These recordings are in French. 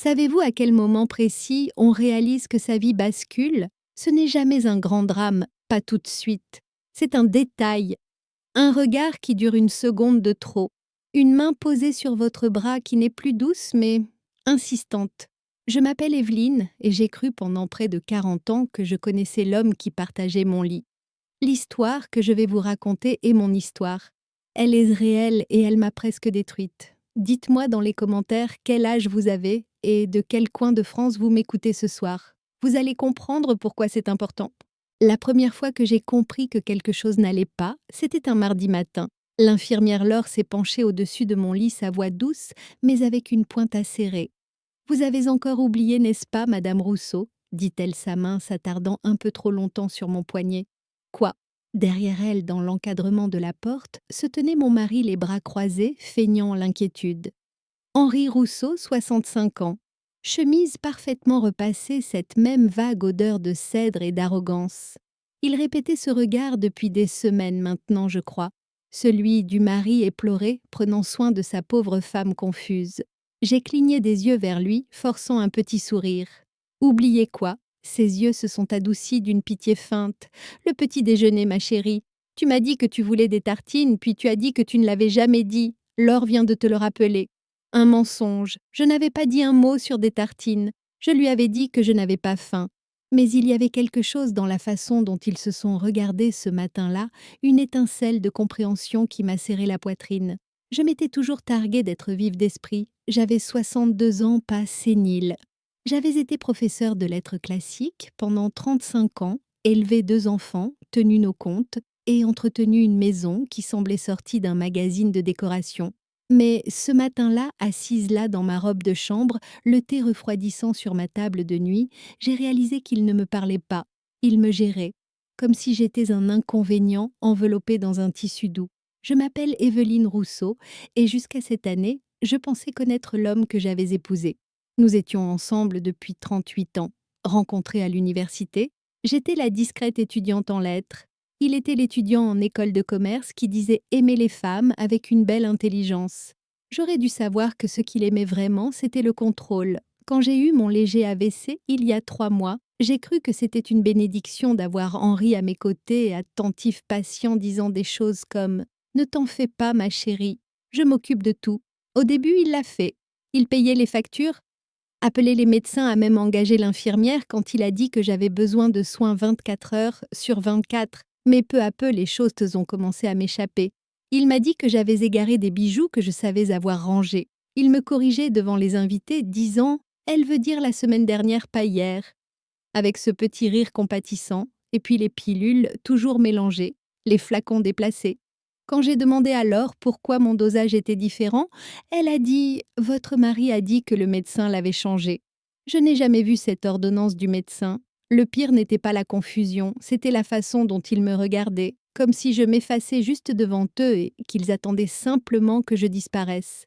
Savez-vous à quel moment précis on réalise que sa vie bascule? Ce n'est jamais un grand drame, pas tout de suite. C'est un détail, un regard qui dure une seconde de trop, une main posée sur votre bras qui n'est plus douce mais insistante. Je m'appelle Evelyne et j'ai cru pendant près de 40 ans que je connaissais l'homme qui partageait mon lit. L'histoire que je vais vous raconter est mon histoire. Elle est réelle et elle m'a presque détruite. Dites-moi dans les commentaires quel âge vous avez et de quel coin de France vous m'écoutez ce soir. Vous allez comprendre pourquoi c'est important. La première fois que j'ai compris que quelque chose n'allait pas, c'était un mardi matin. L'infirmière Laure s'est penchée au-dessus de mon lit, sa voix douce, mais avec une pointe acérée. « Vous avez encore oublié, n'est-ce pas, Madame Rousseau ?» dit-elle, sa main s'attardant un peu trop longtemps sur mon poignet. Quoi? Derrière elle, dans l'encadrement de la porte, se tenait mon mari les bras croisés, feignant l'inquiétude. Henri Rousseau, 65 ans. Chemise parfaitement repassée, cette même vague odeur de cèdre et d'arrogance. Il répétait ce regard depuis des semaines maintenant, je crois. Celui du mari éploré, prenant soin de sa pauvre femme confuse. J'ai cligné des yeux vers lui, forçant un petit sourire. Oubliez quoi? Ses yeux se sont adoucis d'une pitié feinte. « Le petit déjeuner, ma chérie. Tu m'as dit que tu voulais des tartines, puis tu as dit que tu ne l'avais jamais dit. Laure vient de te le rappeler. » Un mensonge. Je n'avais pas dit un mot sur des tartines. Je lui avais dit que je n'avais pas faim. Mais il y avait quelque chose dans la façon dont ils se sont regardés ce matin-là, une étincelle de compréhension qui m'a serré la poitrine. Je m'étais toujours targuée d'être vive d'esprit. J'avais 62 ans, pas sénile. J'avais été professeure de lettres classiques pendant 35 ans, élevé 2 enfants, tenu nos comptes et entretenu une maison qui semblait sortie d'un magazine de décoration. Mais ce matin-là, assise là dans ma robe de chambre, le thé refroidissant sur ma table de nuit, j'ai réalisé qu'il ne me parlait pas, il me gérait, comme si j'étais un inconvénient enveloppé dans un tissu doux. Je m'appelle Evelyne Rousseau et jusqu'à cette année, je pensais connaître l'homme que j'avais épousé. Nous étions ensemble depuis 38 ans. Rencontrés à l'université, j'étais la discrète étudiante en lettres. Il était l'étudiant en école de commerce qui disait aimer les femmes avec une belle intelligence. J'aurais dû savoir que ce qu'il aimait vraiment, c'était le contrôle. Quand j'ai eu mon léger AVC, il y a 3 mois, j'ai cru que c'était une bénédiction d'avoir Henri à mes côtés, attentif, patient, disant des choses comme « Ne t'en fais pas, ma chérie, je m'occupe de tout ». Au début, il l'a fait. Il payait les factures, appelait les médecins, a même engagé l'infirmière quand il a dit que j'avais besoin de soins 24 heures sur 24. Mais peu à peu, les choses ont commencé à m'échapper. Il m'a dit que j'avais égaré des bijoux que je savais avoir rangés. Il me corrigeait devant les invités, disant « Elle veut dire la semaine dernière, pas hier », avec ce petit rire compatissant, et puis les pilules toujours mélangées, les flacons déplacés. Quand j'ai demandé à Laure pourquoi mon dosage était différent, elle a dit « Votre mari a dit que le médecin l'avait changé ». Je n'ai jamais vu cette ordonnance du médecin. Le pire n'était pas la confusion, c'était la façon dont ils me regardaient, comme si je m'effaçais juste devant eux et qu'ils attendaient simplement que je disparaisse.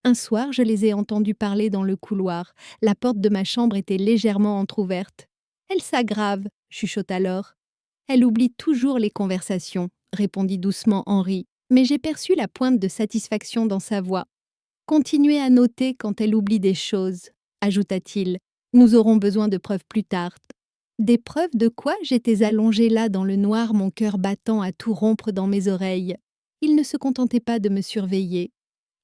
Un soir, je les ai entendus parler dans le couloir. La porte de ma chambre était légèrement entr'ouverte. « Elle s'aggrave », chuchota Laure. « Elle oublie toujours les conversations », répondit doucement Henri, mais j'ai perçu la pointe de satisfaction dans sa voix. « Continuez à noter quand elle oublie des choses », ajouta-t-il. « Nous aurons besoin de preuves plus tard. » Des preuves de quoi? J'étais allongée là dans le noir, mon cœur battant à tout rompre dans mes oreilles. Il ne se contentait pas de me surveiller.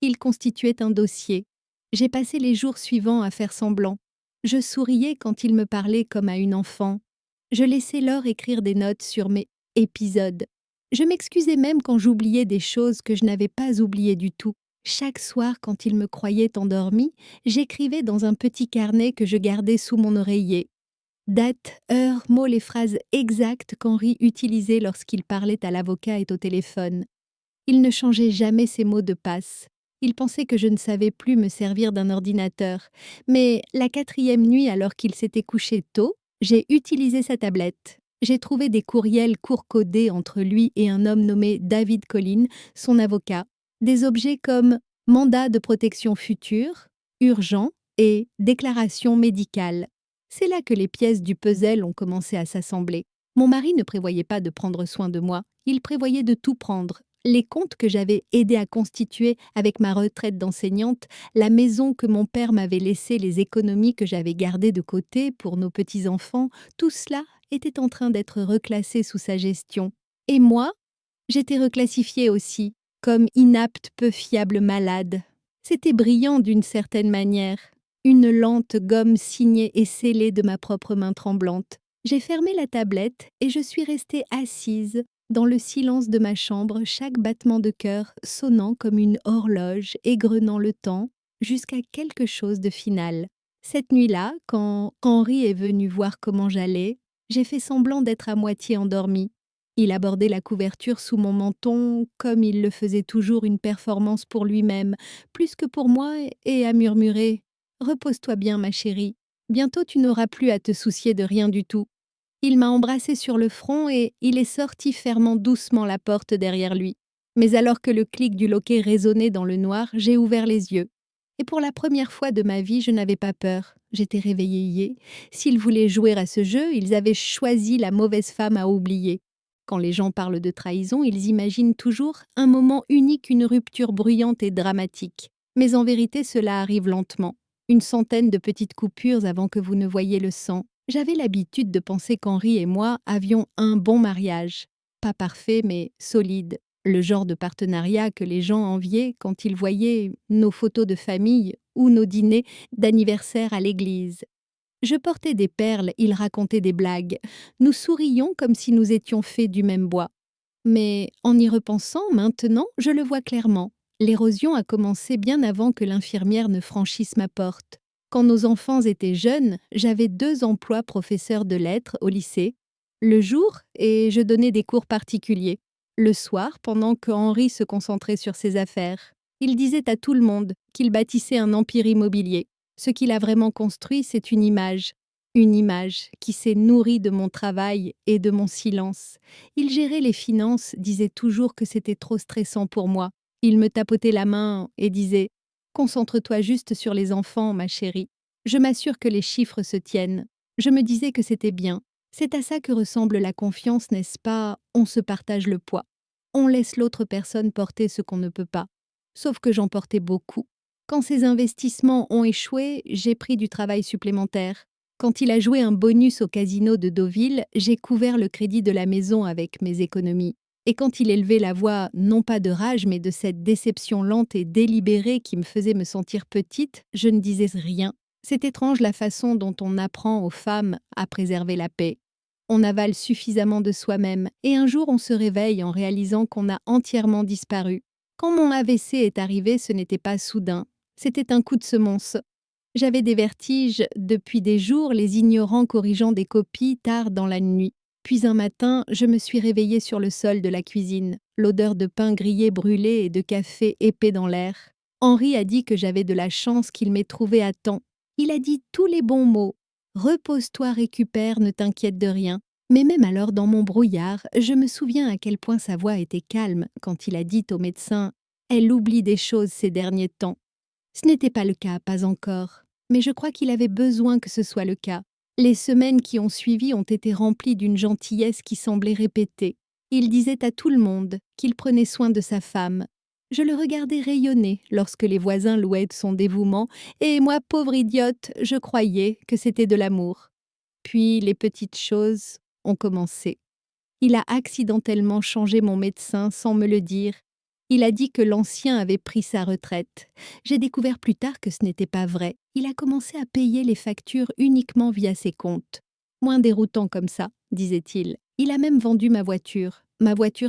Il constituait un dossier. J'ai passé les jours suivants à faire semblant. Je souriais quand il me parlait comme à une enfant. Je laissais Laure écrire des notes sur mes épisodes. Je m'excusais même quand j'oubliais des choses que je n'avais pas oubliées du tout. Chaque soir, quand il me croyait endormie, j'écrivais dans un petit carnet que je gardais sous mon oreiller. Date, heure, mots, les phrases exactes qu'Henri utilisait lorsqu'il parlait à l'avocat et au téléphone. Il ne changeait jamais ses mots de passe. Il pensait que je ne savais plus me servir d'un ordinateur. Mais la 4e nuit, alors qu'il s'était couché tôt, j'ai utilisé sa tablette. J'ai trouvé des courriels court-codés entre lui et un homme nommé David Collin, son avocat. Des objets comme « mandat de protection future »,« urgent » et « déclaration médicale ». C'est là que les pièces du puzzle ont commencé à s'assembler. Mon mari ne prévoyait pas de prendre soin de moi, il prévoyait de tout prendre. Les comptes que j'avais aidé à constituer avec ma retraite d'enseignante, la maison que mon père m'avait laissée, les économies que j'avais gardées de côté pour nos petits-enfants, tout cela était en train d'être reclassé sous sa gestion. Et moi, j'étais reclassifiée aussi, comme inapte, peu fiable malade. C'était brillant d'une certaine manière. Une lente gomme signée et scellée de ma propre main tremblante. J'ai fermé la tablette et je suis restée assise dans le silence de ma chambre, chaque battement de cœur sonnant comme une horloge, égrenant le temps, jusqu'à quelque chose de final. Cette nuit-là, quand Henri est venu voir comment j'allais, j'ai fait semblant d'être à moitié endormie. Il abordait la couverture sous mon menton, comme il le faisait toujours une performance pour lui-même, plus que pour moi, et a murmuré « Repose-toi bien, ma chérie. Bientôt tu n'auras plus à te soucier de rien du tout. » Il m'a embrassée sur le front et il est sorti fermant doucement la porte derrière lui. Mais alors que le clic du loquet résonnait dans le noir, j'ai ouvert les yeux. Et pour la première fois de ma vie, je n'avais pas peur. J'étais réveillée. S'ils voulaient jouer à ce jeu, ils avaient choisi la mauvaise femme à oublier. Quand les gens parlent de trahison, ils imaginent toujours un moment unique, une rupture bruyante et dramatique. Mais en vérité, cela arrive lentement. Une centaine de petites coupures avant que vous ne voyiez le sang. J'avais l'habitude de penser qu'Henri et moi avions un bon mariage. Pas parfait, mais solide. Le genre de partenariat que les gens enviaient quand ils voyaient nos photos de famille ou nos dîners d'anniversaire à l'église. Je portais des perles, il racontait des blagues. Nous sourions comme si nous étions faits du même bois. Mais en y repensant, maintenant, je le vois clairement. L'érosion a commencé bien avant que l'infirmière ne franchisse ma porte. Quand nos enfants étaient jeunes, j'avais 2 emplois professeurs de lettres au lycée. Le jour, et je donnais des cours particuliers. Le soir, pendant que Henri se concentrait sur ses affaires. Il disait à tout le monde qu'il bâtissait un empire immobilier. Ce qu'il a vraiment construit, c'est une image qui s'est nourrie de mon travail et de mon silence. Il gérait les finances, disait toujours que c'était trop stressant pour moi. Il me tapotait la main et disait « Concentre-toi juste sur les enfants, ma chérie. Je m'assure que les chiffres se tiennent. » Je me disais que c'était bien. C'est à ça que ressemble la confiance, n'est-ce pas? On se partage le poids. On laisse l'autre personne porter ce qu'on ne peut pas. Sauf que j'en portais beaucoup. Quand ces investissements ont échoué, j'ai pris du travail supplémentaire. Quand il a joué un bonus au casino de Deauville, j'ai couvert le crédit de la maison avec mes économies. Et quand il élevait la voix, non pas de rage, mais de cette déception lente et délibérée qui me faisait me sentir petite, je ne disais rien. C'est étrange la façon dont on apprend aux femmes à préserver la paix. On avale suffisamment de soi-même, et un jour on se réveille en réalisant qu'on a entièrement disparu. Quand mon AVC est arrivé, ce n'était pas soudain, c'était un coup de semonce. J'avais des vertiges depuis des jours, les ignorants corrigeant des copies tard dans la nuit. Puis un matin, je me suis réveillée sur le sol de la cuisine, l'odeur de pain grillé brûlé et de café épais dans l'air. Henri a dit que j'avais de la chance qu'il m'ait trouvée à temps. Il a dit tous les bons mots. Repose-toi, récupère, ne t'inquiète de rien. Mais même alors, dans mon brouillard, je me souviens à quel point sa voix était calme quand il a dit au médecin « Elle oublie des choses ces derniers temps ». Ce n'était pas le cas, pas encore. Mais je crois qu'il avait besoin que ce soit le cas. Les semaines qui ont suivi ont été remplies d'une gentillesse qui semblait répétée. Il disait à tout le monde qu'il prenait soin de sa femme. Je le regardais rayonner lorsque les voisins louaient son dévouement, et moi, pauvre idiote, je croyais que c'était de l'amour. Puis les petites choses ont commencé. Il a accidentellement changé mon médecin sans me le dire. Il a dit que l'ancien avait pris sa retraite. J'ai découvert plus tard que ce n'était pas vrai. Il a commencé à payer les factures uniquement via ses comptes. Moins déroutant comme ça, disait-il. Il a même vendu ma voiture,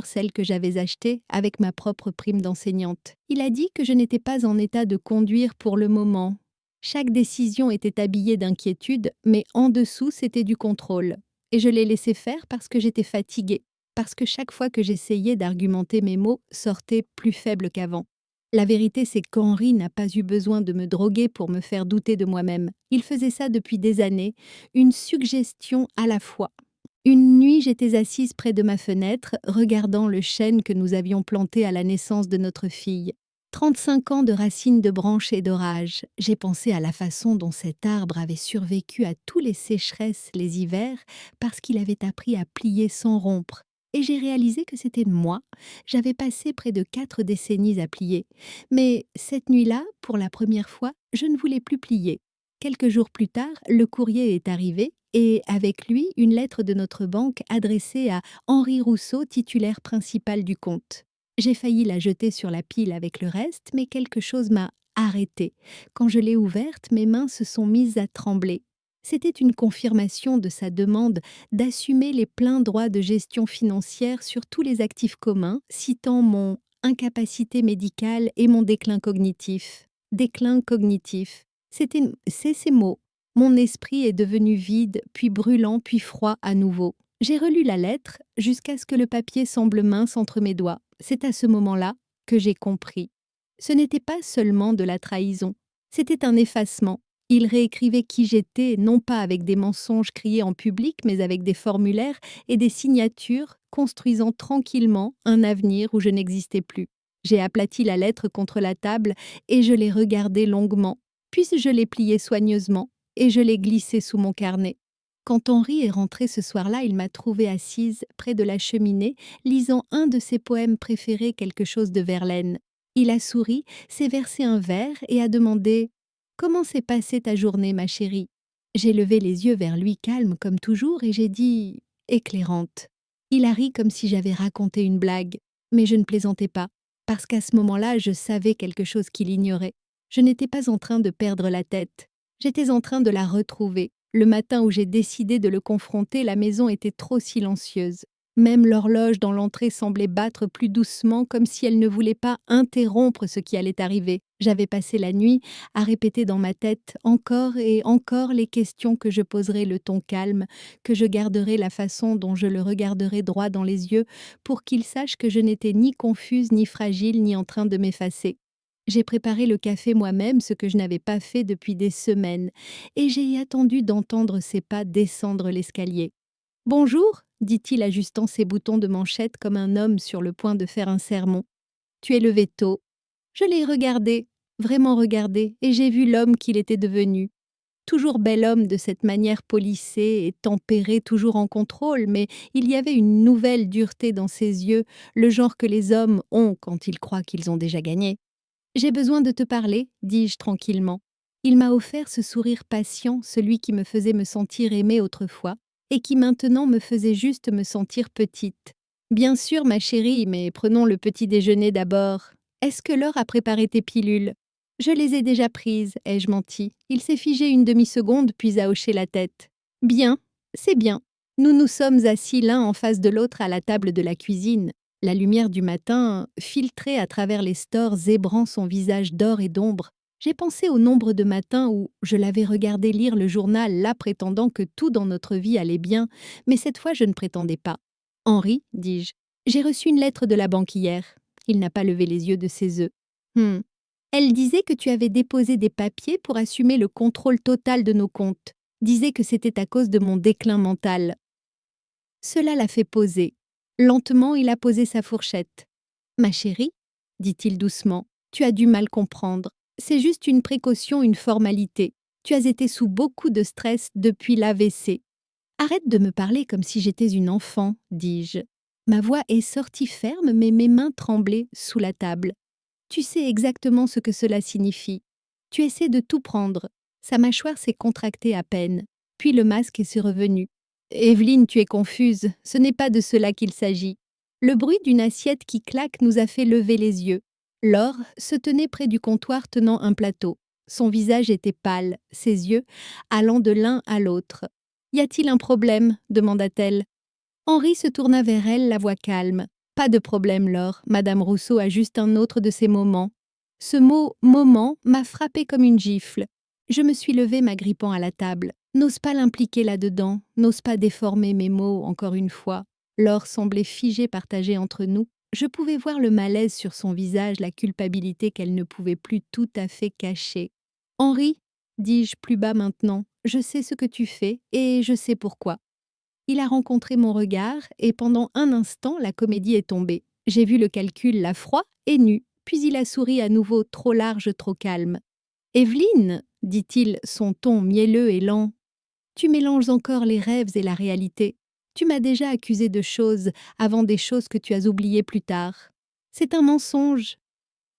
celle que j'avais achetée avec ma propre prime d'enseignante. Il a dit que je n'étais pas en état de conduire pour le moment. Chaque décision était habillée d'inquiétude, mais en dessous, c'était du contrôle. Et je l'ai laissé faire parce que j'étais fatiguée. Parce que chaque fois que j'essayais d'argumenter mes mots sortaient plus faibles qu'avant. La vérité, c'est qu'Henri n'a pas eu besoin de me droguer pour me faire douter de moi-même. Il faisait ça depuis des années, une suggestion à la fois. Une nuit, j'étais assise près de ma fenêtre, regardant le chêne que nous avions planté à la naissance de notre fille. 35 ans de racines de branches et d'orages. J'ai pensé à la façon dont cet arbre avait survécu à tous les sécheresses, les hivers, parce qu'il avait appris à plier sans rompre. et j'ai réalisé que c'était moi. J'avais passé près de 4 décennies à plier. Mais cette nuit-là, pour la première fois, je ne voulais plus plier. Quelques jours plus tard, le courrier est arrivé et avec lui, une lettre de notre banque adressée à Henri Rousseau, titulaire principal du compte. J'ai failli la jeter sur la pile avec le reste, mais quelque chose m'a arrêtée. Quand je l'ai ouverte, mes mains se sont mises à trembler. C'était une confirmation de sa demande d'assumer les pleins droits de gestion financière sur tous les actifs communs, citant mon incapacité médicale et mon déclin cognitif. Déclin cognitif. C'est ces mots. Mon esprit est devenu vide, puis brûlant, puis froid à nouveau. J'ai relu la lettre jusqu'à ce que le papier semble mince entre mes doigts. C'est à ce moment-là que j'ai compris. Ce n'était pas seulement de la trahison, c'était un effacement. Il réécrivait qui j'étais, non pas avec des mensonges criés en public, mais avec des formulaires et des signatures, construisant tranquillement un avenir où je n'existais plus. J'ai aplati la lettre contre la table et je l'ai regardée longuement, puis je l'ai pliée soigneusement et je l'ai glissée sous mon carnet. Quand Henri est rentré ce soir-là, il m'a trouvée assise près de la cheminée, lisant un de ses poèmes préférés, quelque chose de Verlaine. Il a souri, s'est versé un verre et a demandé « Comment s'est passée ta journée, ma chérie ?» J'ai levé les yeux vers lui calme comme toujours et j'ai dit « Éclairante ». Il a ri comme si j'avais raconté une blague, mais je ne plaisantais pas, parce qu'à ce moment-là, je savais quelque chose qu'il ignorait. Je n'étais pas en train de perdre la tête, j'étais en train de la retrouver. Le matin où j'ai décidé de le confronter, la maison était trop silencieuse. Même l'horloge dans l'entrée semblait battre plus doucement, comme si elle ne voulait pas interrompre ce qui allait arriver. J'avais passé la nuit à répéter dans ma tête encore et encore les questions que je poserais le ton calme, que je garderais la façon dont je le regarderais droit dans les yeux, pour qu'il sache que je n'étais ni confuse, ni fragile, ni en train de m'effacer. J'ai préparé le café moi-même, ce que je n'avais pas fait depuis des semaines, et j'ai attendu d'entendre ses pas descendre l'escalier. « Bonjour !» dit-il ajustant ses boutons de manchette comme un homme sur le point de faire un sermon. « Tu es levé tôt. » Je l'ai regardé, vraiment regardé, et j'ai vu l'homme qu'il était devenu. Toujours bel homme de cette manière polissée et tempéré, toujours en contrôle, mais il y avait une nouvelle dureté dans ses yeux, le genre que les hommes ont quand ils croient qu'ils ont déjà gagné. « J'ai besoin de te parler, dis-je tranquillement. Il m'a offert ce sourire patient, celui qui me faisait me sentir aimée autrefois, et qui maintenant me faisait juste me sentir petite. Bien sûr, ma chérie, mais prenons le petit déjeuner d'abord. Est-ce que Laure a préparé tes pilules? Je les ai déjà prises, ai-je menti. Il s'est figé une demi-seconde, puis a hoché la tête. Bien, c'est bien. Nous nous sommes assis l'un en face de l'autre à la table de la cuisine. La lumière du matin filtrait à travers les stores, zébrant son visage d'or et d'ombre. J'ai pensé au nombre de matins où je l'avais regardé lire le journal, là prétendant que tout dans notre vie allait bien, mais cette fois je ne prétendais pas. « Henri, dis-je, j'ai reçu une lettre de la banque hier. » Il n'a pas levé les yeux de ses œufs. « Elle disait que tu avais déposé des papiers pour assumer le contrôle total de nos comptes. Disait que c'était à cause de mon déclin mental. » Cela l'a fait poser. Lentement, il a posé sa fourchette. « Ma chérie, dit-il doucement, tu as du mal comprendre. C'est juste une précaution, une formalité. Tu as été sous beaucoup de stress depuis l'AVC. »« Arrête de me parler comme si j'étais une enfant, dis-je. Ma voix est sortie ferme, mais mes mains tremblaient sous la table. Tu sais exactement ce que cela signifie. Tu essaies de tout prendre. Sa mâchoire s'est contractée à peine. Puis le masque est revenu. Evelyne, tu es confuse. Ce n'est pas de cela qu'il s'agit. Le bruit d'une assiette qui claque nous a fait lever les yeux. Laure se tenait près du comptoir tenant un plateau. Son visage était pâle, ses yeux allant de l'un à l'autre. « Y a-t-il un problème ?» demanda-t-elle. Henri se tourna vers elle, la voix calme. « Pas de problème, Laure. Madame Rousseau a juste un autre de ses moments. » Ce mot « moment » m'a frappé comme une gifle. Je me suis levée m'agrippant à la table. N'ose pas l'impliquer là-dedans, n'ose pas déformer mes mots encore une fois. Laure semblait figée, partagée entre nous. Je pouvais voir le malaise sur son visage, la culpabilité qu'elle ne pouvait plus tout à fait cacher. « Henri, dis-je plus bas maintenant, je sais ce que tu fais et je sais pourquoi. » Il a rencontré mon regard et pendant un instant, la comédie est tombée. J'ai vu le calcul là froid et nu, puis il a souri à nouveau, trop large, trop calme. « Evelyne, dit-il, son ton mielleux et lent, tu mélanges encore les rêves et la réalité. Tu m'as déjà accusé de choses avant des choses que tu as oubliées plus tard. C'est un mensonge.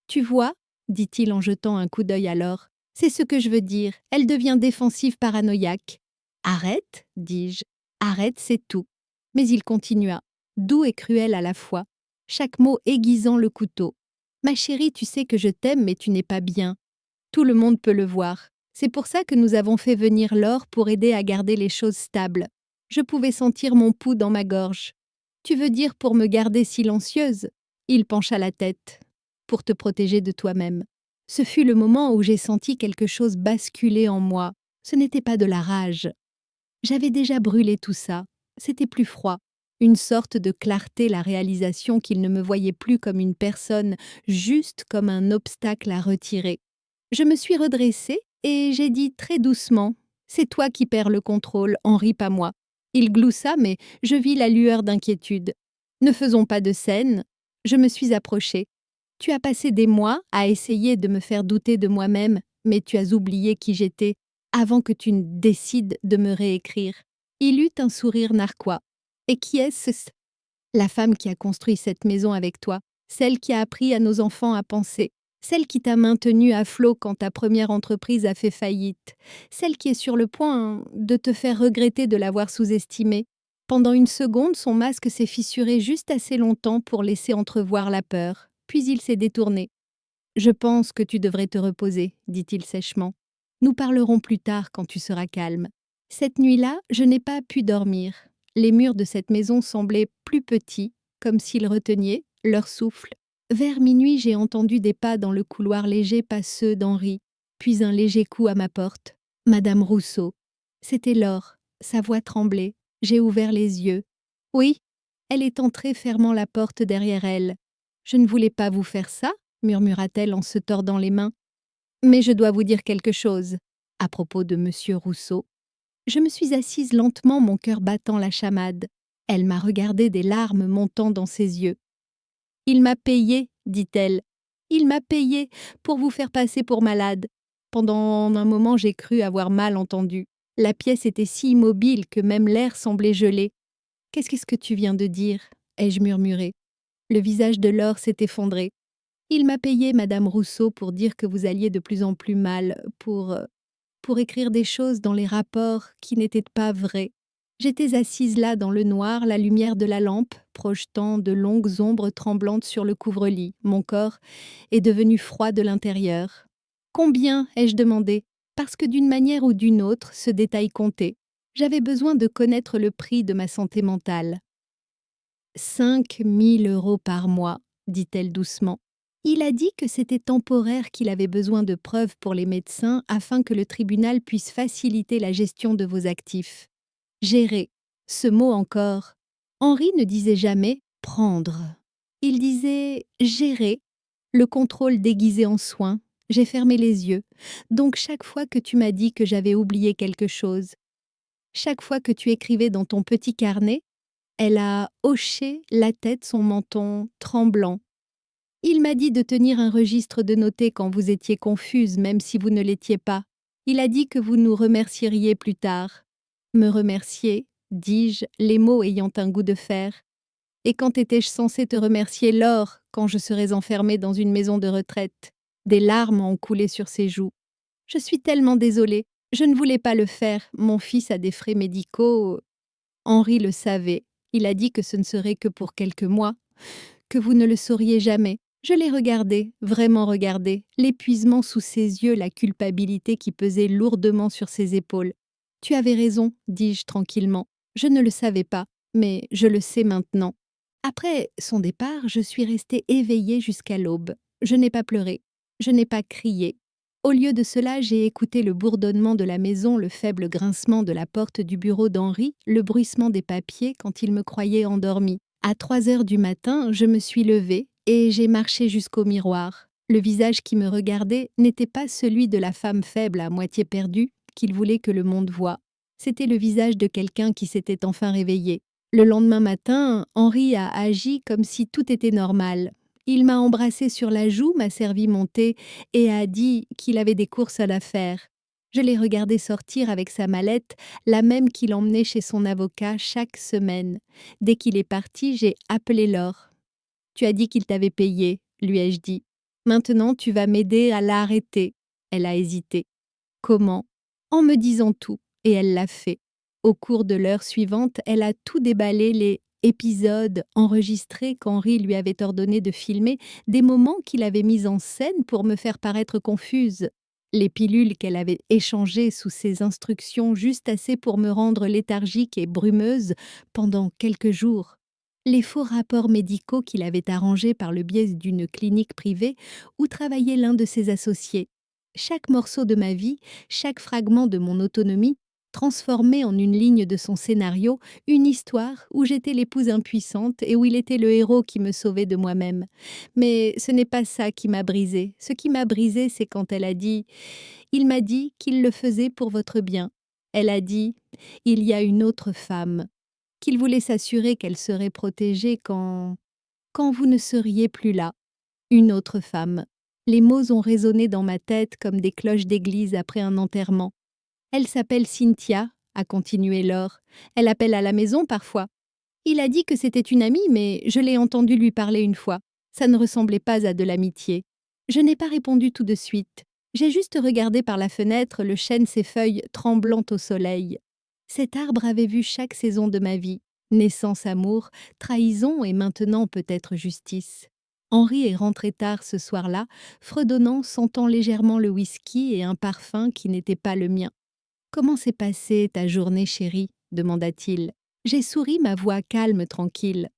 Tu vois, dit-il en jetant un coup d'œil à Laure, c'est ce que je veux dire, elle devient défensive paranoïaque. Arrête, dis-je, arrête, c'est tout. Mais il continua, doux et cruel à la fois, chaque mot aiguisant le couteau. Ma chérie, tu sais que je t'aime, mais tu n'es pas bien. Tout le monde peut le voir. C'est pour ça que nous avons fait venir Laure pour aider à garder les choses stables. Je pouvais sentir mon pouls dans ma gorge. Tu veux dire pour me garder silencieuse? Il pencha la tête. Pour te protéger de toi-même. Ce fut le moment où j'ai senti quelque chose basculer en moi. Ce n'était pas de la rage. J'avais déjà brûlé tout ça. C'était plus froid. Une sorte de clarté, la réalisation qu'il ne me voyait plus comme une personne, juste comme un obstacle à retirer. Je me suis redressée et j'ai dit très doucement « C'est toi qui perds le contrôle, Henri, pas moi ». Il gloussa, mais je vis la lueur d'inquiétude. « Ne faisons pas de scène ». Je me suis approchée. « Tu as passé des mois à essayer de me faire douter de moi-même, mais tu as oublié qui j'étais avant que tu ne décides de me réécrire. » Il eut un sourire narquois. « Et qui est-ce? La femme qui a construit cette maison avec toi, celle qui a appris à nos enfants à penser. Celle qui t'a maintenu à flot quand ta première entreprise a fait faillite. Celle qui est sur le point de te faire regretter de l'avoir sous-estimée. Pendant une seconde, son masque s'est fissuré juste assez longtemps pour laisser entrevoir la peur. Puis il s'est détourné. « Je pense que tu devrais te reposer, dit-il sèchement. Nous parlerons plus tard quand tu seras calme. Cette nuit-là, je n'ai pas pu dormir. Les murs de cette maison semblaient plus petits, comme s'ils retenaient leur souffle. Vers minuit, j'ai entendu des pas dans le couloir léger pas ceux d'Henri, puis un léger coup à ma porte. Madame Rousseau. C'était Laure. Sa voix tremblait. J'ai ouvert les yeux. Oui, elle est entrée fermant la porte derrière elle. Je ne voulais pas vous faire ça, murmura-t-elle en se tordant les mains. Mais je dois vous dire quelque chose, à propos de monsieur Rousseau. Je me suis assise lentement, mon cœur battant la chamade. Elle m'a regardé, des larmes montant dans ses yeux. Il m'a payé, dit-elle. Il m'a payé pour vous faire passer pour malade. Pendant un moment, j'ai cru avoir mal entendu. La pièce était si immobile que même l'air semblait gelé. Qu'est-ce que tu viens de dire? Ai-je murmuré. Le visage de Laure s'est effondré. Il m'a payé, Madame Rousseau, pour dire que vous alliez de plus en plus mal, pour écrire des choses dans les rapports qui n'étaient pas vraies. J'étais assise là dans le noir, la lumière de la lampe, projetant de longues ombres tremblantes sur le couvre-lit. Mon corps est devenu froid de l'intérieur. Combien, ai-je demandé, parce que d'une manière ou d'une autre, ce détail comptait. J'avais besoin de connaître le prix de ma santé mentale. 5 000 € par mois, dit-elle doucement. Il a dit que c'était temporaire, qu'il avait besoin de preuves pour les médecins afin que le tribunal puisse faciliter la gestion de vos actifs. Gérer, ce mot encore. Henri ne disait jamais « prendre ». Il disait « gérer », le contrôle déguisé en soin. J'ai fermé les yeux. Donc chaque fois que tu m'as dit que j'avais oublié quelque chose, chaque fois que tu écrivais dans ton petit carnet, elle a hoché la tête, son menton tremblant. Il m'a dit de tenir un registre de noter quand vous étiez confuse, même si vous ne l'étiez pas. Il a dit que vous nous remercieriez plus tard. Me remercier, dis-je, les mots ayant un goût de fer. Et quand étais-je censée te remercier, Laure, quand je serais enfermée dans une maison de retraite? Des larmes ont coulé sur ses joues. Je suis tellement désolée. Je ne voulais pas le faire. Mon fils a des frais médicaux. Henri le savait. Il a dit que ce ne serait que pour quelques mois, que vous ne le sauriez jamais. Je l'ai regardé, vraiment regardé, l'épuisement sous ses yeux, la culpabilité qui pesait lourdement sur ses épaules. « Tu avais raison, dis-je tranquillement. Je ne le savais pas, mais je le sais maintenant. » Après son départ, je suis restée éveillée jusqu'à l'aube. Je n'ai pas pleuré, je n'ai pas crié. Au lieu de cela, j'ai écouté le bourdonnement de la maison, le faible grincement de la porte du bureau d'Henri, le bruissement des papiers quand il me croyait endormie. À 3 heures du matin, je me suis levée et j'ai marché jusqu'au miroir. Le visage qui me regardait n'était pas celui de la femme faible à moitié perdue qu'il voulait que le monde voie. C'était le visage de quelqu'un qui s'était enfin réveillé. Le lendemain matin, Henri a agi comme si tout était normal. Il m'a embrassée sur la joue, m'a servi mon thé et a dit qu'il avait des courses à la faire. Je l'ai regardé sortir avec sa mallette, la même qu'il emmenait chez son avocat chaque semaine. Dès qu'il est parti, j'ai appelé Laure. Tu as dit qu'il t'avait payé, lui ai-je dit. Maintenant, tu vas m'aider à l'arrêter. Elle a hésité. Comment? En me disant tout, et elle l'a fait. Au cours de l'heure suivante, elle a tout déballé, les épisodes enregistrés qu'Henri lui avait ordonné de filmer, des moments qu'il avait mis en scène pour me faire paraître confuse, les pilules qu'elle avait échangées sous ses instructions juste assez pour me rendre léthargique et brumeuse pendant quelques jours, les faux rapports médicaux qu'il avait arrangés par le biais d'une clinique privée où travaillait l'un de ses associés. Chaque morceau de ma vie, chaque fragment de mon autonomie, transformé en une ligne de son scénario, une histoire où j'étais l'épouse impuissante et où il était le héros qui me sauvait de moi-même. Mais ce n'est pas ça qui m'a brisée. Ce qui m'a brisée, c'est quand elle a dit « Il m'a dit qu'il le faisait pour votre bien ». Elle a dit « Il y a une autre femme », qu'il voulait s'assurer qu'elle serait protégée quand vous ne seriez plus là. Une autre femme. Les mots ont résonné dans ma tête comme des cloches d'église après un enterrement. Elle s'appelle Cynthia, a continué Laure. Elle appelle à la maison parfois. Il a dit que c'était une amie, mais je l'ai entendu lui parler une fois. Ça ne ressemblait pas à de l'amitié. Je n'ai pas répondu tout de suite. J'ai juste regardé par la fenêtre le chêne ses feuilles tremblantes au soleil. Cet arbre avait vu chaque saison de ma vie. Naissance, amour, trahison et maintenant peut-être justice. Henri est rentré tard ce soir-là, fredonnant, sentant légèrement le whisky et un parfum qui n'était pas le mien. « Comment s'est passée ta journée, chérie ?» demanda-t-il. J'ai souri, ma voix calme, tranquille.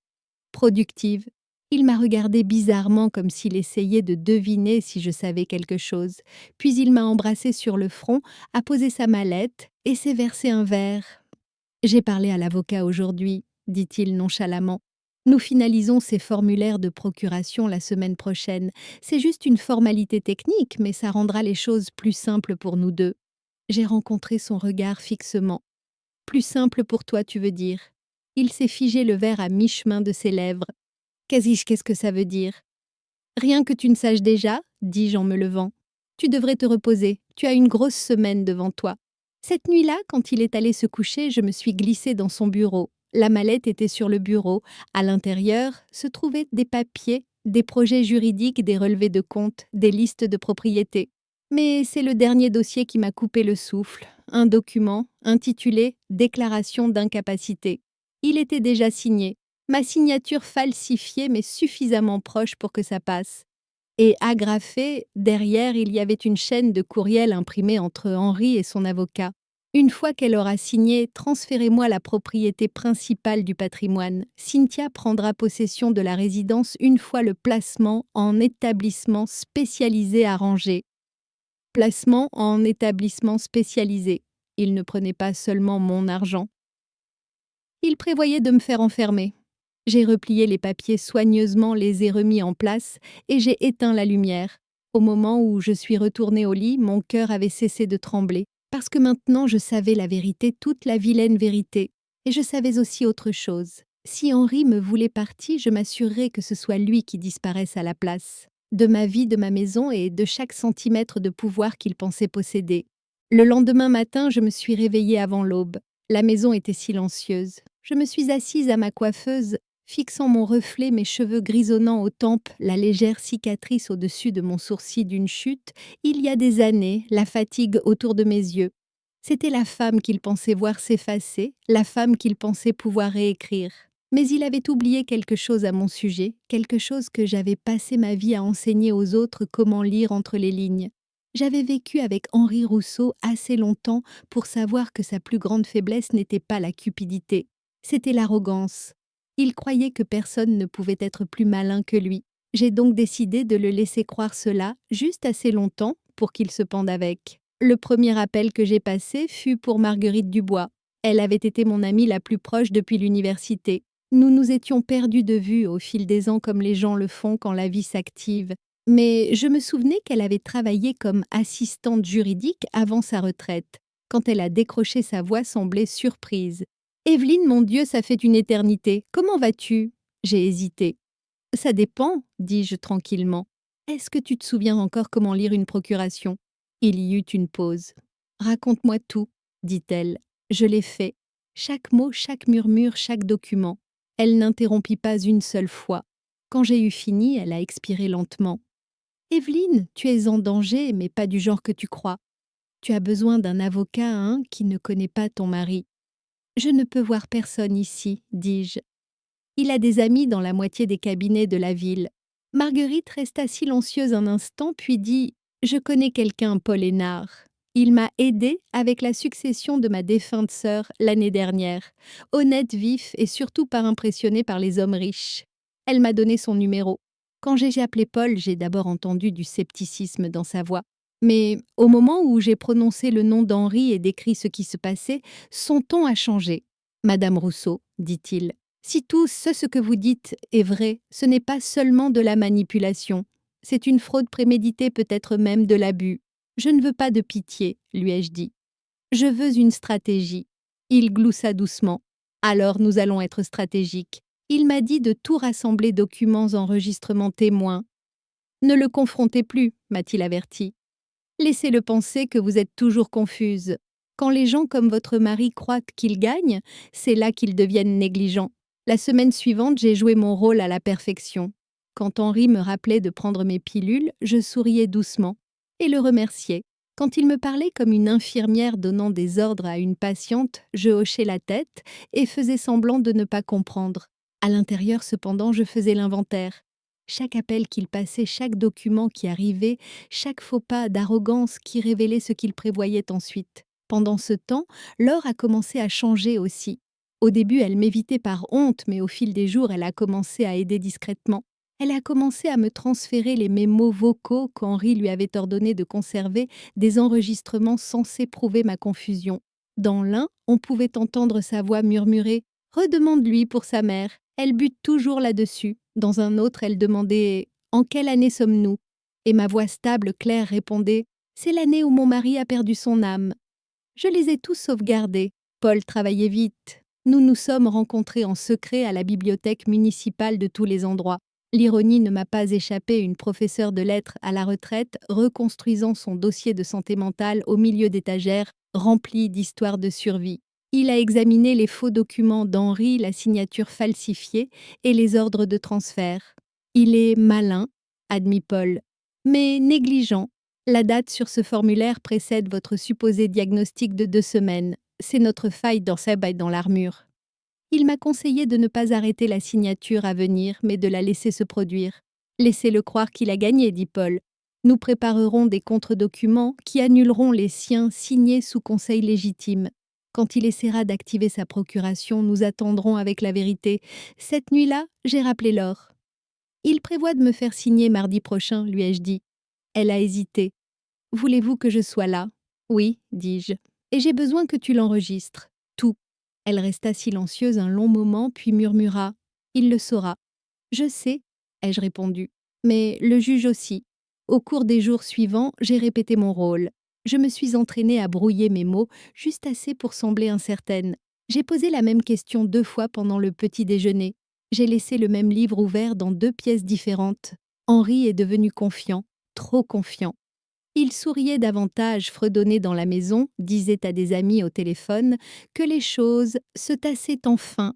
Productive. Il m'a regardé bizarrement comme s'il essayait de deviner si je savais quelque chose. Puis il m'a embrassé sur le front, a posé sa mallette et s'est versé un verre. « J'ai parlé à l'avocat aujourd'hui, » dit-il nonchalamment. « Nous finalisons ces formulaires de procuration la semaine prochaine. C'est juste une formalité technique, mais ça rendra les choses plus simples pour nous deux. » J'ai rencontré son regard fixement. « Plus simple pour toi, tu veux dire ?» Il s'est figé le verre à mi-chemin de ses lèvres. « Qu'est-ce que ça veut dire ?»« Rien que tu ne saches déjà, » dis-je en me levant. « Tu devrais te reposer, tu as une grosse semaine devant toi. » Cette nuit-là, quand il est allé se coucher, je me suis glissée dans son bureau. La mallette était sur le bureau. À l'intérieur se trouvaient des papiers, des projets juridiques, des relevés de comptes, des listes de propriétés. Mais c'est le dernier dossier qui m'a coupé le souffle, un document intitulé « Déclaration d'incapacité ». Il était déjà signé, ma signature falsifiée mais suffisamment proche pour que ça passe. Et agrafé, derrière, il y avait une chaîne de courriel imprimée entre Henri et son avocat. Une fois qu'elle aura signé, transférez-moi la propriété principale du patrimoine. Cynthia prendra possession de la résidence une fois le placement en établissement spécialisé arrangé. Placement en établissement spécialisé. Il ne prenait pas seulement mon argent. Il prévoyait de me faire enfermer. J'ai replié les papiers soigneusement, les ai remis en place et j'ai éteint la lumière. Au moment où je suis retournée au lit, mon cœur avait cessé de trembler, parce que maintenant je savais la vérité, toute la vilaine vérité. Et je savais aussi autre chose. Si Henri me voulait partie, je m'assurerais que ce soit lui qui disparaisse à la place. De ma vie, de ma maison et de chaque centimètre de pouvoir qu'il pensait posséder. Le lendemain matin, je me suis réveillée avant l'aube. La maison était silencieuse. Je me suis assise à ma coiffeuse, fixant mon reflet, mes cheveux grisonnants aux tempes, la légère cicatrice au-dessus de mon sourcil d'une chute, il y a des années, la fatigue autour de mes yeux. C'était la femme qu'il pensait voir s'effacer, la femme qu'il pensait pouvoir réécrire. Mais il avait oublié quelque chose à mon sujet, quelque chose que j'avais passé ma vie à enseigner aux autres comment lire entre les lignes. J'avais vécu avec Henri Rousseau assez longtemps pour savoir que sa plus grande faiblesse n'était pas la cupidité, c'était l'arrogance. Il croyait que personne ne pouvait être plus malin que lui. J'ai donc décidé de le laisser croire cela juste assez longtemps pour qu'il se pende avec. Le premier appel que j'ai passé fut pour Marguerite Dubois. Elle avait été mon amie la plus proche depuis l'université. Nous nous étions perdus de vue au fil des ans comme les gens le font quand la vie s'active. Mais je me souvenais qu'elle avait travaillé comme assistante juridique avant sa retraite. Quand elle a décroché sa voix semblait surprise. « Evelyne, mon Dieu, ça fait une éternité. Comment vas-tu » J'ai hésité. « Ça dépend, » dis-je tranquillement. « Est-ce que tu te souviens encore comment lire une procuration » Il y eut une pause. Raconte-moi tout, dit-elle. Je l'ai fait. Chaque mot, chaque murmure, chaque document. Elle n'interrompit pas une seule fois. Quand j'ai eu fini, elle a expiré lentement. Evelyne, tu es en danger, mais pas du genre que tu crois. Tu as besoin d'un avocat, hein, qui ne connaît pas ton mari. Je ne peux voir personne ici, dis-je. Il a des amis dans la moitié des cabinets de la ville. Marguerite resta silencieuse un instant, puis dit « Je connais quelqu'un, Paul Hénard. Il m'a aidé avec la succession de ma défunte sœur l'année dernière. Honnête, vif et surtout pas impressionné par les hommes riches. Elle m'a donné son numéro. Quand j'ai appelé Paul, j'ai d'abord entendu du scepticisme dans sa voix. Mais au moment où j'ai prononcé le nom d'Henri et décrit ce qui se passait, son ton a changé. « Madame Rousseau, dit-il, si tout ce que vous dites est vrai, ce n'est pas seulement de la manipulation. C'est une fraude préméditée, peut-être même de l'abus. Je ne veux pas de pitié, lui ai-je dit. Je veux une stratégie. Il gloussa doucement. Alors nous allons être stratégiques. Il m'a dit de tout rassembler documents, enregistrements, témoins. Ne le confrontez plus, m'a-t-il averti. Laissez-le penser que vous êtes toujours confuse. Quand les gens comme votre mari croient qu'ils gagnent, c'est là qu'ils deviennent négligents. La semaine suivante, j'ai joué mon rôle à la perfection. Quand Henri me rappelait de prendre mes pilules, je souriais doucement et le remerciais. Quand il me parlait comme une infirmière donnant des ordres à une patiente, je hochais la tête et faisais semblant de ne pas comprendre. À l'intérieur, cependant, je faisais l'inventaire. Chaque appel qu'il passait, chaque document qui arrivait, chaque faux pas d'arrogance qui révélait ce qu'il prévoyait ensuite. Pendant ce temps, Laure a commencé à changer aussi. Au début, elle m'évitait par honte, mais au fil des jours, elle a commencé à aider discrètement. Elle a commencé à me transférer les mémos vocaux qu'Henri lui avait ordonné de conserver, des enregistrements censés prouver ma confusion. Dans l'un, on pouvait entendre sa voix murmurer « Redemande-lui pour sa mère, elle bute toujours là-dessus ». Dans un autre, elle demandait « En quelle année sommes-nous » Et ma voix stable, claire, répondait « C'est l'année où mon mari a perdu son âme ». Je les ai tous sauvegardés. Paul travaillait vite. Nous nous sommes rencontrés en secret à la bibliothèque municipale de tous les endroits. L'ironie ne m'a pas échappé, une professeure de lettres à la retraite, reconstruisant son dossier de santé mentale au milieu d'étagères remplies d'histoires de survie. Il a examiné les faux documents d'Henri, la signature falsifiée et les ordres de transfert. Il est malin, admit Paul, mais négligent. La date sur ce formulaire précède votre supposé diagnostic de 2 semaines. C'est notre faille dans l'armure. Il m'a conseillé de ne pas arrêter la signature à venir, mais de la laisser se produire. Laissez-le croire qu'il a gagné, dit Paul. Nous préparerons des contre-documents qui annuleront les siens signés sous conseil légitime. Quand il essaiera d'activer sa procuration, nous attendrons avec la vérité. Cette nuit-là, j'ai rappelé Laure. Il prévoit de me faire signer mardi prochain, lui ai-je dit. Elle a hésité. Voulez-vous que je sois là ? Oui, dis-je. Et j'ai besoin que tu l'enregistres. Tout. Elle resta silencieuse un long moment, puis murmura. Il le saura. Je sais, ai-je répondu. Mais le juge aussi. Au cours des jours suivants, j'ai répété mon rôle. Je me suis entraînée à brouiller mes mots, juste assez pour sembler incertaine. J'ai posé la même question 2 fois pendant le petit déjeuner. J'ai laissé le même livre ouvert dans 2 pièces différentes. Henri est devenu confiant, trop confiant. Il souriait davantage, fredonnait dans la maison, disait à des amis au téléphone que les choses se tassaient enfin.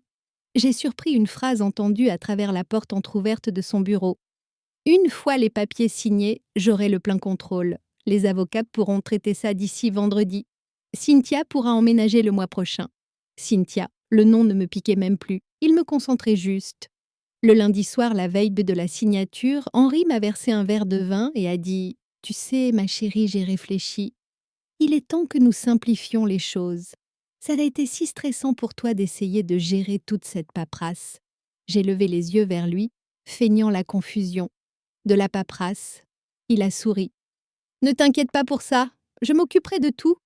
J'ai surpris une phrase entendue à travers la porte entr'ouverte de son bureau. Une fois les papiers signés, j'aurai le plein contrôle. Les avocats pourront traiter ça d'ici vendredi. Cynthia pourra emménager le mois prochain. Cynthia, le nom ne me piquait même plus. Il me concentrait juste. Le lundi soir, la veille de la signature, Henri m'a versé un verre de vin et a dit « Tu sais, ma chérie, j'ai réfléchi. Il est temps que nous simplifions les choses. Ça a été si stressant pour toi d'essayer de gérer toute cette paperasse. » J'ai levé les yeux vers lui, feignant la confusion. De la paperasse. Il a souri. « Ne t'inquiète pas pour ça, je m'occuperai de tout. »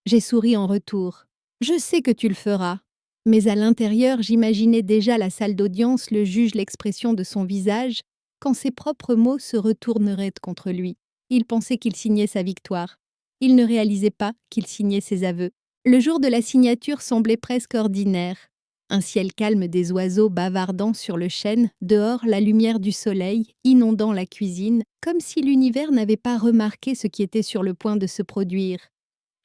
J'ai souri en retour. « Je sais que tu le feras. » Mais à l'intérieur, j'imaginais déjà la salle d'audience, le juge, l'expression de son visage, quand ses propres mots se retourneraient contre lui. Il pensait qu'il signait sa victoire. Il ne réalisait pas qu'il signait ses aveux. Le jour de la signature semblait presque ordinaire. Un ciel calme, des oiseaux bavardant sur le chêne, dehors la lumière du soleil, inondant la cuisine, comme si l'univers n'avait pas remarqué ce qui était sur le point de se produire.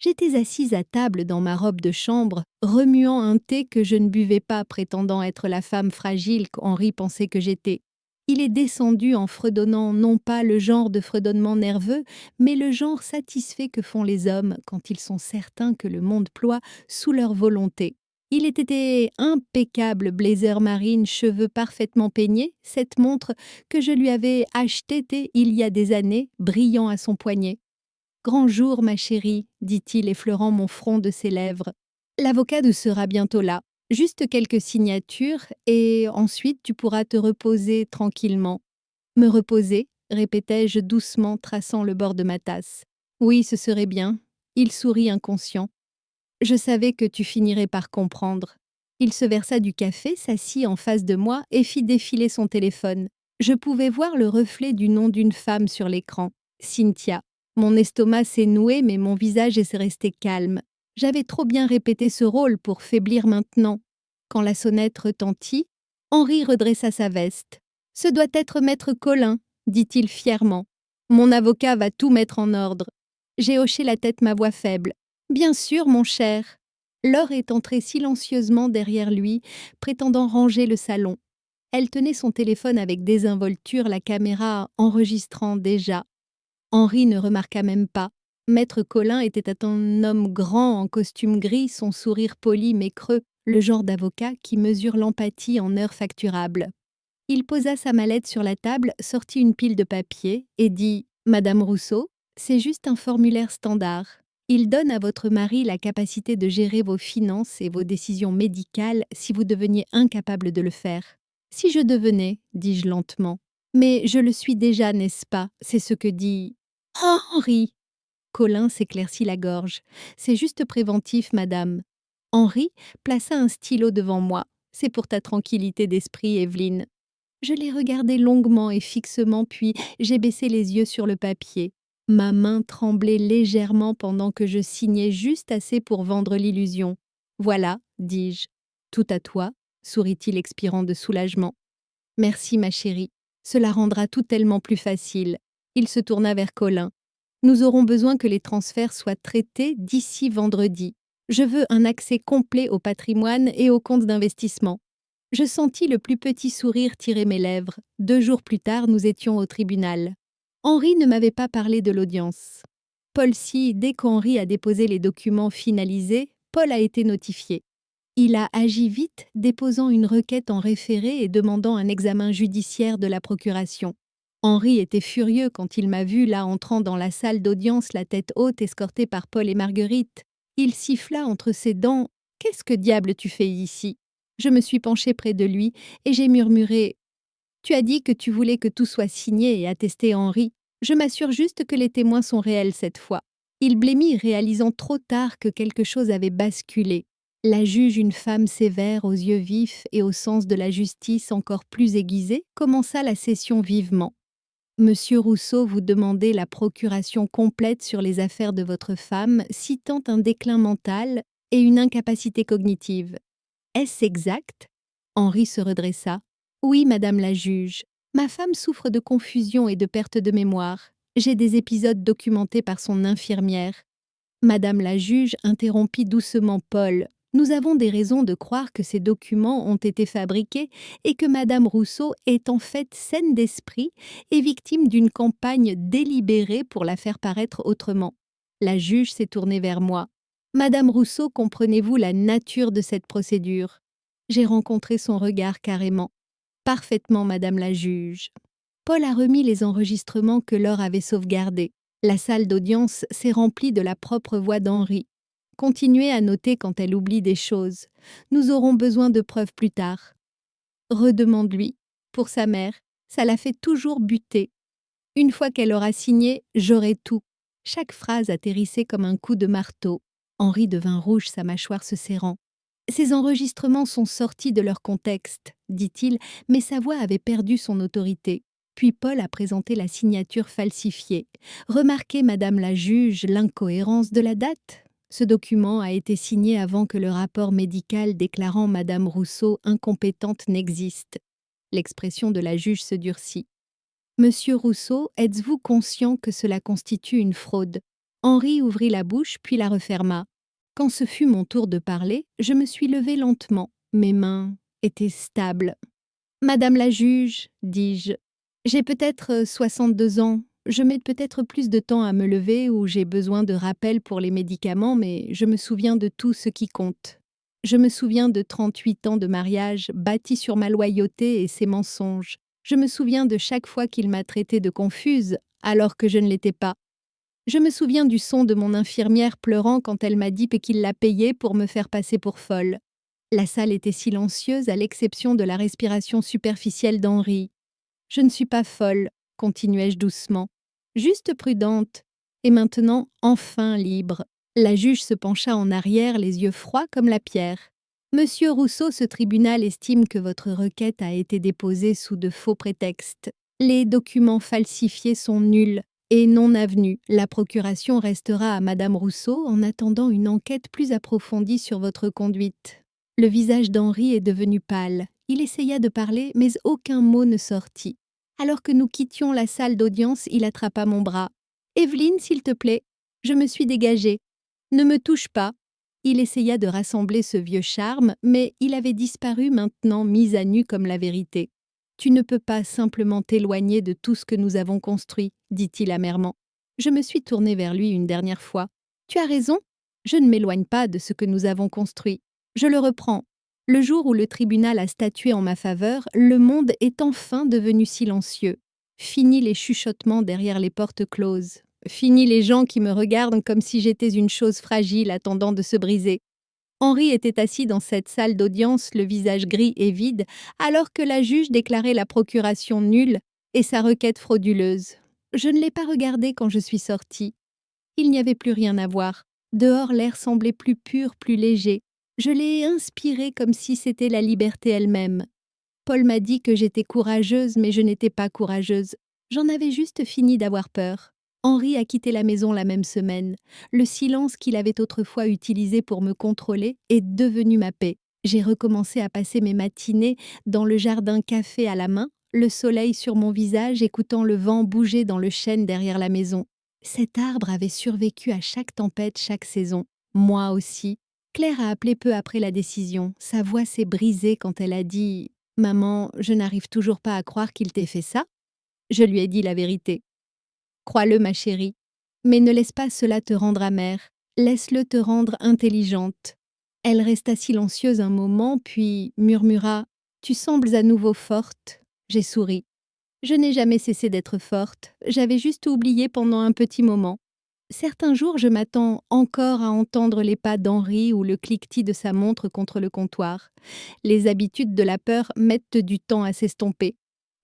J'étais assise à table dans ma robe de chambre, remuant un thé que je ne buvais pas, prétendant être la femme fragile qu'Henri pensait que j'étais. Il est descendu en fredonnant non pas le genre de fredonnement nerveux, mais le genre satisfait que font les hommes quand ils sont certains que le monde ploie sous leur volonté. Il était impeccable, blazer marine, cheveux parfaitement peignés, cette montre que je lui avais achetée il y a des années, brillant à son poignet. Grand jour, ma chérie, dit-il, effleurant mon front de ses lèvres. L'avocat nous sera bientôt là. Juste quelques signatures, et ensuite tu pourras te reposer tranquillement. Me reposer, répétai-je doucement, traçant le bord de ma tasse. Oui, ce serait bien. Il sourit inconscient. Je savais que tu finirais par comprendre. Il se versa du café, s'assit en face de moi et fit défiler son téléphone. Je pouvais voir le reflet du nom d'une femme sur l'écran, Cynthia. Mon estomac s'est noué, mais mon visage est resté calme. J'avais trop bien répété ce rôle pour faiblir maintenant. Quand la sonnette retentit, Henri redressa sa veste. « Ce doit être maître Colin, » dit-il fièrement. « Mon avocat va tout mettre en ordre. » J'ai hoché la tête, ma voix faible. « Bien sûr, mon cher. » Laure est entrée silencieusement derrière lui, prétendant ranger le salon. Elle tenait son téléphone avec désinvolture, la caméra enregistrant déjà. Henri ne remarqua même pas. Maître Colin était un homme grand en costume gris, son sourire poli mais creux, le genre d'avocat qui mesure l'empathie en heures facturables. Il posa sa mallette sur la table, sortit une pile de papier et dit « Madame Rousseau, c'est juste un formulaire standard. Il donne à votre mari la capacité de gérer vos finances et vos décisions médicales si vous deveniez incapable de le faire. Si je devenais, dis-je lentement. Mais je le suis déjà, n'est-ce pas? C'est ce que dit... Oh, Henri! Colin s'éclaircit la gorge. C'est juste préventif, madame. Henri plaça un stylo devant moi. C'est pour ta tranquillité d'esprit, Evelyne. Je l'ai regardé longuement et fixement, puis j'ai baissé les yeux sur le papier. Ma main tremblait légèrement pendant que je signais juste assez pour vendre l'illusion. Voilà, dis-je. Tout à toi, sourit-il expirant de soulagement. Merci, ma chérie. Cela rendra tout tellement plus facile. Il se tourna vers Colin. Nous aurons besoin que les transferts soient traités d'ici vendredi. Je veux un accès complet au patrimoine et aux comptes d'investissement. Je sentis le plus petit sourire tirer mes lèvres. 2 jours plus tard, nous étions au tribunal. Henri ne m'avait pas parlé de l'audience. Dès qu'Henri a déposé les documents finalisés, Paul a été notifié. Il a agi vite, déposant une requête en référé et demandant un examen judiciaire de la procuration. Henri était furieux quand il m'a vu là entrant dans la salle d'audience, la tête haute, escorté par Paul et Marguerite. Il siffla entre ses dents « Qu'est-ce que diable tu fais ici ?» Je me suis penchée près de lui et j'ai murmuré « Tu as dit que tu voulais que tout soit signé et attesté, Henri. Je m'assure juste que les témoins sont réels cette fois. » Il blêmit, réalisant trop tard que quelque chose avait basculé. La juge, une femme sévère, aux yeux vifs et au sens de la justice encore plus aiguisé, commença la session vivement. « Monsieur Rousseau, vous demandez la procuration complète sur les affaires de votre femme, citant un déclin mental et une incapacité cognitive. Est-ce exact ?» Henri se redressa. « Oui, madame la juge. Ma femme souffre de confusion et de perte de mémoire. J'ai des épisodes documentés par son infirmière. » Madame la juge interrompit doucement Paul. « Nous avons des raisons de croire que ces documents ont été fabriqués et que madame Rousseau est en fait saine d'esprit et victime d'une campagne délibérée pour la faire paraître autrement. » La juge s'est tournée vers moi. « Madame Rousseau, comprenez-vous la nature de cette procédure ?» J'ai rencontré son regard carrément. « Parfaitement, madame la juge. » Paul a remis les enregistrements que Laure avait sauvegardés. La salle d'audience s'est remplie de la propre voix d'Henri. Continuez à noter quand elle oublie des choses. Nous aurons besoin de preuves plus tard. Redemande-lui. Pour sa mère, ça la fait toujours buter. Une fois qu'elle aura signé, j'aurai tout. Chaque phrase atterrissait comme un coup de marteau. Henri devint rouge, sa mâchoire se serrant. Ces enregistrements sont sortis de leur contexte, dit-il, mais sa voix avait perdu son autorité. Puis Paul a présenté la signature falsifiée. Remarquez, madame la juge, l'incohérence de la date. Ce document a été signé avant que le rapport médical déclarant madame Rousseau incompétente n'existe. L'expression de la juge se durcit. Monsieur Rousseau, êtes-vous conscient que cela constitue une fraude? Henri ouvrit la bouche puis la referma. Quand ce fut mon tour de parler, je me suis levée lentement. Mes mains étaient stables. « Madame la juge, dis-je, j'ai peut-être 62 ans. Je mets peut-être plus de temps à me lever ou j'ai besoin de rappel pour les médicaments, mais je me souviens de tout ce qui compte. Je me souviens de 38 ans de mariage bâtis sur ma loyauté et ses mensonges. Je me souviens de chaque fois qu'il m'a traitée de confuse, alors que je ne l'étais pas. Je me souviens du son de mon infirmière pleurant quand elle m'a dit qu'il l'a payé pour me faire passer pour folle. La salle était silencieuse à l'exception de la respiration superficielle d'Henri. Je ne suis pas folle, continuai-je doucement, juste prudente, et maintenant enfin libre. La juge se pencha en arrière, les yeux froids comme la pierre. Monsieur Rousseau, ce tribunal estime que votre requête a été déposée sous de faux prétextes. Les documents falsifiés sont nuls et non avenus. La procuration restera à Madame Rousseau en attendant une enquête plus approfondie sur votre conduite. Le visage d'Henri est devenu pâle. Il essaya de parler, mais aucun mot ne sortit. Alors que nous quittions la salle d'audience, il attrapa mon bras. « Evelyne, s'il te plaît. » Je me suis dégagée. « Ne me touche pas. » Il essaya de rassembler ce vieux charme, mais il avait disparu maintenant mis à nu comme la vérité. « Tu ne peux pas simplement t'éloigner de tout ce que nous avons construit, » dit-il amèrement. Je me suis tournée vers lui une dernière fois. « Tu as raison. Je ne m'éloigne pas de ce que nous avons construit. Je le reprends. Le jour où le tribunal a statué en ma faveur, le monde est enfin devenu silencieux. Fini les chuchotements derrière les portes closes. Fini les gens qui me regardent comme si j'étais une chose fragile attendant de se briser. » Henri était assis dans cette salle d'audience, le visage gris et vide, alors que la juge déclarait la procuration nulle et sa requête frauduleuse. Je ne l'ai pas regardé quand je suis sortie. Il n'y avait plus rien à voir. Dehors, l'air semblait plus pur, plus léger. Je l'ai inspiré comme si c'était la liberté elle-même. Paul m'a dit que j'étais courageuse, mais je n'étais pas courageuse. J'en avais juste fini d'avoir peur. Henri a quitté la maison la même semaine. Le silence qu'il avait autrefois utilisé pour me contrôler est devenu ma paix. J'ai recommencé à passer mes matinées dans le jardin café à la main, le soleil sur mon visage, écoutant le vent bouger dans le chêne derrière la maison. Cet arbre avait survécu à chaque tempête, chaque saison. Moi aussi. Claire a appelé peu après la décision. Sa voix s'est brisée quand elle a dit « Maman, je n'arrive toujours pas à croire qu'il t'ait fait ça. » Je lui ai dit la vérité. « Crois-le, ma chérie. Mais ne laisse pas cela te rendre amère. Laisse-le te rendre intelligente. » Elle resta silencieuse un moment, puis murmura « Tu sembles à nouveau forte. » J'ai souri. Je n'ai jamais cessé d'être forte. J'avais juste oublié pendant un petit moment. Certains jours, je m'attends encore à entendre les pas d'Henri ou le cliquetis de sa montre contre le comptoir. Les habitudes de la peur mettent du temps à s'estomper.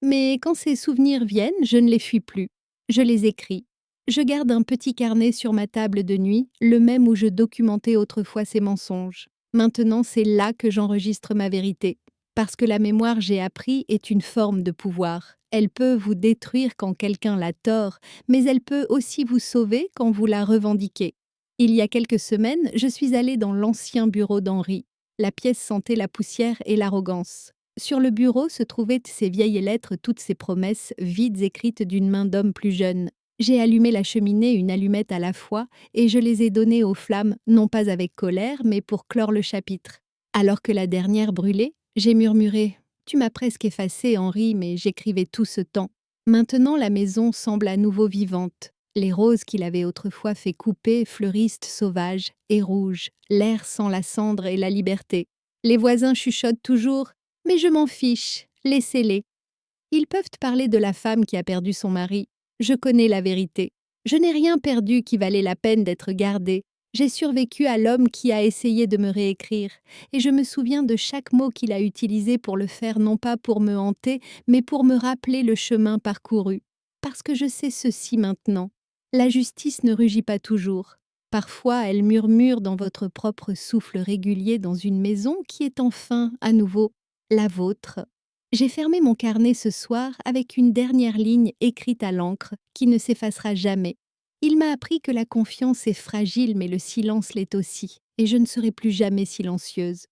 Mais quand ces souvenirs viennent, je ne les fuis plus. Je les écris. Je garde un petit carnet sur ma table de nuit, le même où je documentais autrefois ces mensonges. Maintenant, c'est là que j'enregistre ma vérité. Parce que la mémoire, j'ai appris, est une forme de pouvoir. Elle peut vous détruire quand quelqu'un l'a tort, mais elle peut aussi vous sauver quand vous la revendiquez. Il y a quelques semaines, je suis allée dans l'ancien bureau d'Henri. La pièce sentait la poussière et l'arrogance. Sur le bureau se trouvaient ces vieilles lettres, toutes ces promesses vides écrites d'une main d'homme plus jeune. J'ai allumé la cheminée une allumette à la fois et je les ai données aux flammes, non pas avec colère, mais pour clore le chapitre. Alors que la dernière brûlait, j'ai murmuré « Tu m'as presque effacé, Henri, mais j'écrivais tout ce temps. » Maintenant, la maison semble à nouveau vivante. Les roses qu'il avait autrefois fait couper fleurissent sauvages et rouges. L'air sent la cendre et la liberté. Les voisins chuchotent toujours « Mais je m'en fiche, laissez-les. » Ils peuvent parler de la femme qui a perdu son mari. Je connais la vérité. Je n'ai rien perdu qui valait la peine d'être gardé. J'ai survécu à l'homme qui a essayé de me réécrire, et je me souviens de chaque mot qu'il a utilisé pour le faire, non pas pour me hanter, mais pour me rappeler le chemin parcouru. Parce que je sais ceci maintenant. La justice ne rugit pas toujours. Parfois, elle murmure dans votre propre souffle régulier dans une maison qui est enfin, à nouveau, la vôtre. J'ai fermé mon carnet ce soir avec une dernière ligne écrite à l'encre qui ne s'effacera jamais. Il m'a appris que la confiance est fragile, mais le silence l'est aussi, et je ne serai plus jamais silencieuse.